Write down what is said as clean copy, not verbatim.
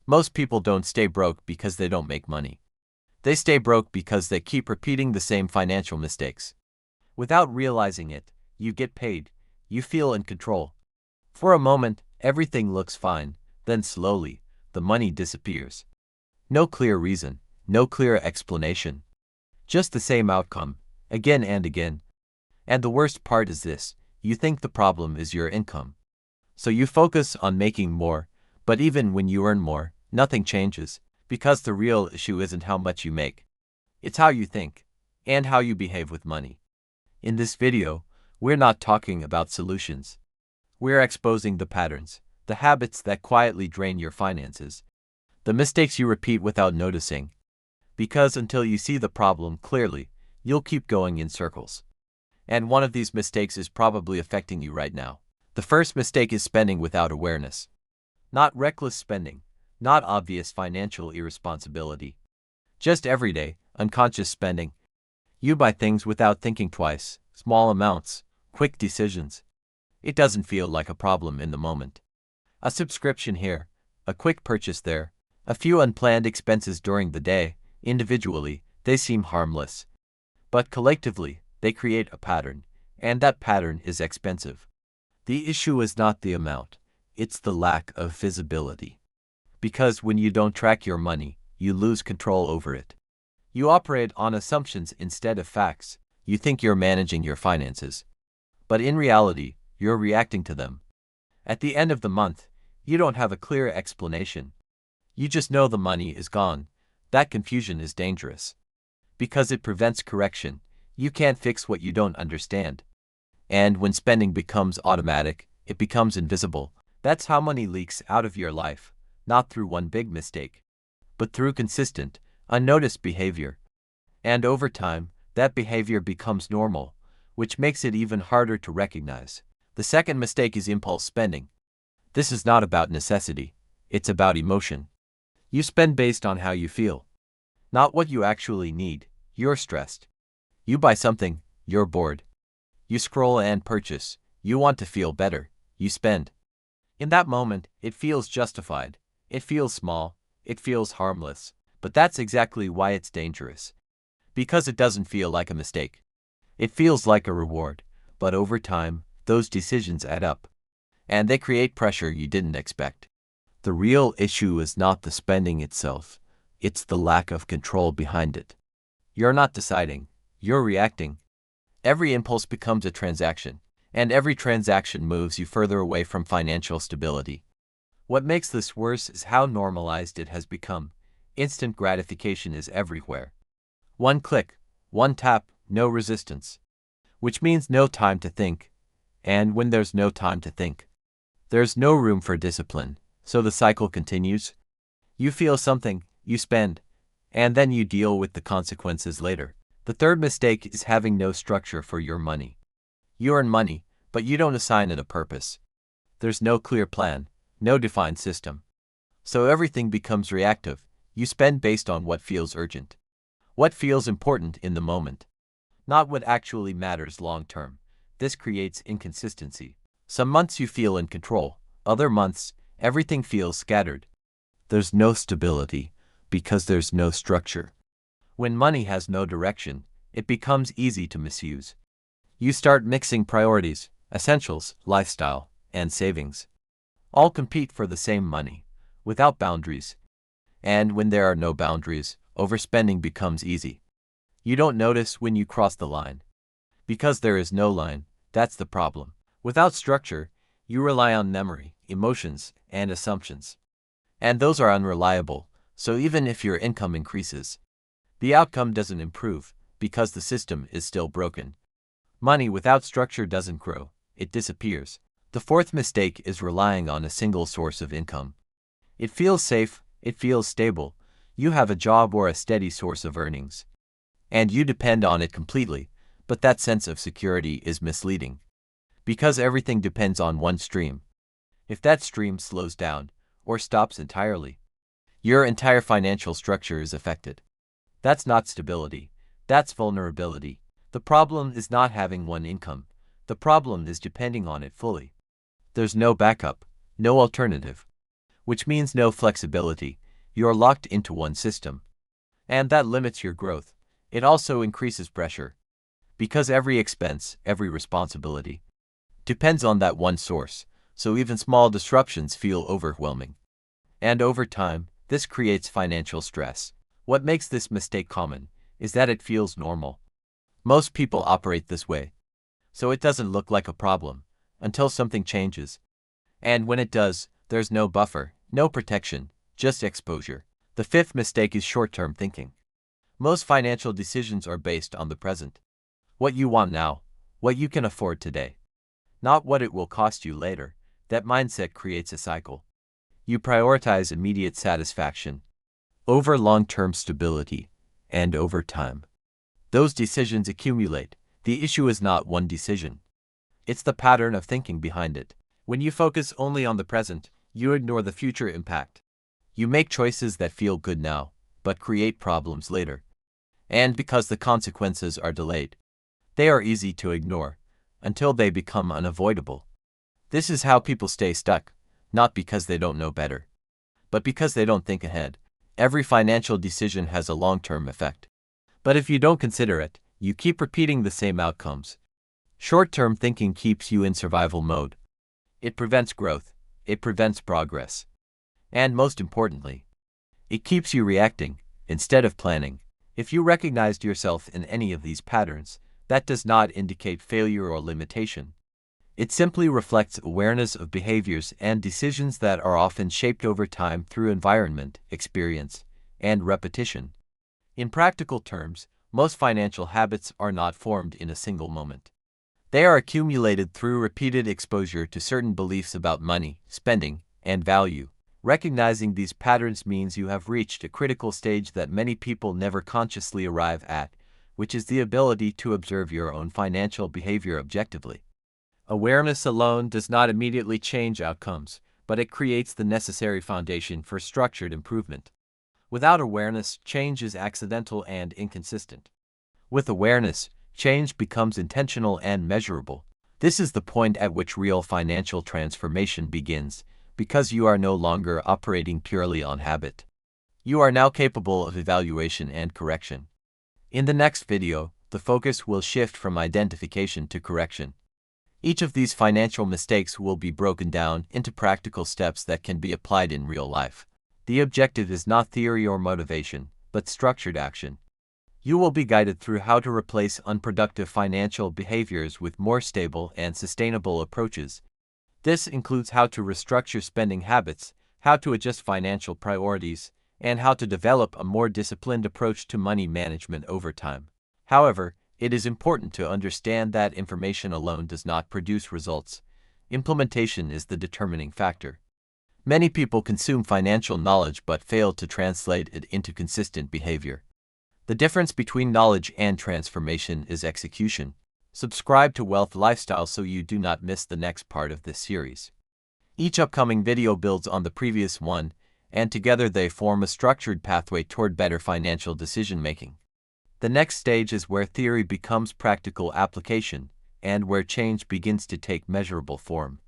Most people don't stay broke because they don't make money. They stay broke because they keep repeating the same financial mistakes. Without realizing it, you get paid, you feel in control. For a moment, everything looks fine, then slowly, the money disappears. No clear reason, no clear explanation. Just the same outcome, again and again. And the worst part is this: you think the problem is your income. So you focus on making more, but even when you earn more, nothing changes, because the real issue isn't how much you make. It's how you think, and how you behave with money. In this video, we're not talking about solutions. We're exposing the patterns, the habits that quietly drain your finances, the mistakes you repeat without noticing. Because until you see the problem clearly, you'll keep going in circles. And one of these mistakes is probably affecting you right now. The first mistake is spending without awareness. Not reckless spending, not obvious financial irresponsibility. Just everyday, unconscious spending. You buy things without thinking twice, small amounts, quick decisions. It doesn't feel like a problem in the moment. A subscription here, a quick purchase there, a few unplanned expenses during the day. Individually, they seem harmless. But collectively, they create a pattern, and that pattern is expensive. The issue is not the amount, it's the lack of visibility. Because when you don't track your money, you lose control over it. You operate on assumptions instead of facts. You think you're managing your finances. But in reality, you're reacting to them. At the end of the month, you don't have a clear explanation. You just know the money is gone. That confusion is dangerous. Because it prevents correction. You can't fix what you don't understand. And when spending becomes automatic, it becomes invisible. That's how money leaks out of your life, not through one big mistake, but through consistent, unnoticed behavior. And over time, that behavior becomes normal, which makes it even harder to recognize. The second mistake is impulse spending. This is not about necessity, it's about emotion. You spend based on how you feel, not what you actually need. You're stressed. You buy something, you're bored. You scroll and purchase, you want to feel better, you spend. In that moment, it feels justified, it feels small, it feels harmless, but that's exactly why it's dangerous. Because it doesn't feel like a mistake. It feels like a reward, but over time, those decisions add up. And they create pressure you didn't expect. The real issue is not the spending itself, it's the lack of control behind it. You're not deciding, you're reacting. Every impulse becomes a transaction, and every transaction moves you further away from financial stability. What makes this worse is how normalized it has become. Instant gratification is everywhere. One click, one tap, no resistance. Which means no time to think. And when there's no time to think, there's no room for discipline, so the cycle continues. You feel something, you spend, and then you deal with the consequences later. The third mistake is having no structure for your money. You earn money, but you don't assign it a purpose. There's no clear plan, no defined system. So everything becomes reactive. You spend based on what feels urgent, what feels important in the moment, not what actually matters long term. This creates inconsistency. Some months you feel in control, other months, everything feels scattered. There's no stability, because there's no structure. When money has no direction, it becomes easy to misuse. You start mixing priorities, essentials, lifestyle, and savings. All compete for the same money, without boundaries. And when there are no boundaries, overspending becomes easy. You don't notice when you cross the line. Because there is no line, that's the problem. Without structure, you rely on memory, emotions, and assumptions. And those are unreliable, so even if your income increases, the outcome doesn't improve, because the system is still broken. Money without structure doesn't grow, it disappears. The fourth mistake is relying on a single source of income. It feels safe, it feels stable. You have a job or a steady source of earnings. And you depend on it completely, but that sense of security is misleading. Because everything depends on one stream. If that stream slows down, or stops entirely, your entire financial structure is affected. That's not stability, that's vulnerability. The problem is not having one income, the problem is depending on it fully. There's no backup, no alternative. which means no flexibility. You're locked into one system. And that limits your growth. It also increases pressure. Because every expense, every responsibility, depends on that one source, so even small disruptions feel overwhelming. And over time, this creates financial stress. What makes this mistake common is that it feels normal. Most people operate this way, so it doesn't look like a problem until something changes. And when it does, there's no buffer, no protection, just exposure. The fifth mistake is short-term thinking. Most financial decisions are based on the present. What you want now, what you can afford today, not what it will cost you later. That mindset creates a cycle. You prioritize immediate satisfaction over long-term stability, and over time, those decisions accumulate. The issue is not one decision. It's the pattern of thinking behind it. When you focus only on the present, you ignore the future impact. You make choices that feel good now, but create problems later. And because the consequences are delayed, they are easy to ignore until they become unavoidable. This is how people stay stuck, not because they don't know better, but because they don't think ahead. Every financial decision has a long-term effect. But if you don't consider it, you keep repeating the same outcomes. Short-term thinking keeps you in survival mode. It prevents growth, it prevents progress. And most importantly, it keeps you reacting instead of planning. If you recognized yourself in any of these patterns, that does not indicate failure or limitation. It simply reflects awareness of behaviors and decisions that are often shaped over time through environment, experience, and repetition. In practical terms, most financial habits are not formed in a single moment. They are accumulated through repeated exposure to certain beliefs about money, spending, and value. Recognizing these patterns means you have reached a critical stage that many people never consciously arrive at, which is the ability to observe your own financial behavior objectively. Awareness alone does not immediately change outcomes, but it creates the necessary foundation for structured improvement. Without awareness, change is accidental and inconsistent. With awareness, change becomes intentional and measurable. This is the point at which real financial transformation begins, because you are no longer operating purely on habit. You are now capable of evaluation and correction. In the next video, the focus will shift from identification to correction. Each of these financial mistakes will be broken down into practical steps that can be applied in real life. The objective is not theory or motivation, but structured action. You will be guided through how to replace unproductive financial behaviors with more stable and sustainable approaches. This includes how to restructure spending habits, how to adjust financial priorities, and how to develop a more disciplined approach to money management over time. However, it is important to understand that information alone does not produce results. Implementation is the determining factor. Many people consume financial knowledge but fail to translate it into consistent behavior. The difference between knowledge and transformation is execution. Subscribe to Wealth Lifestyle so you do not miss the next part of this series. Each upcoming video builds on the previous one, and together they form a structured pathway toward better financial decision-making. The next stage is where theory becomes practical application, and where change begins to take measurable form.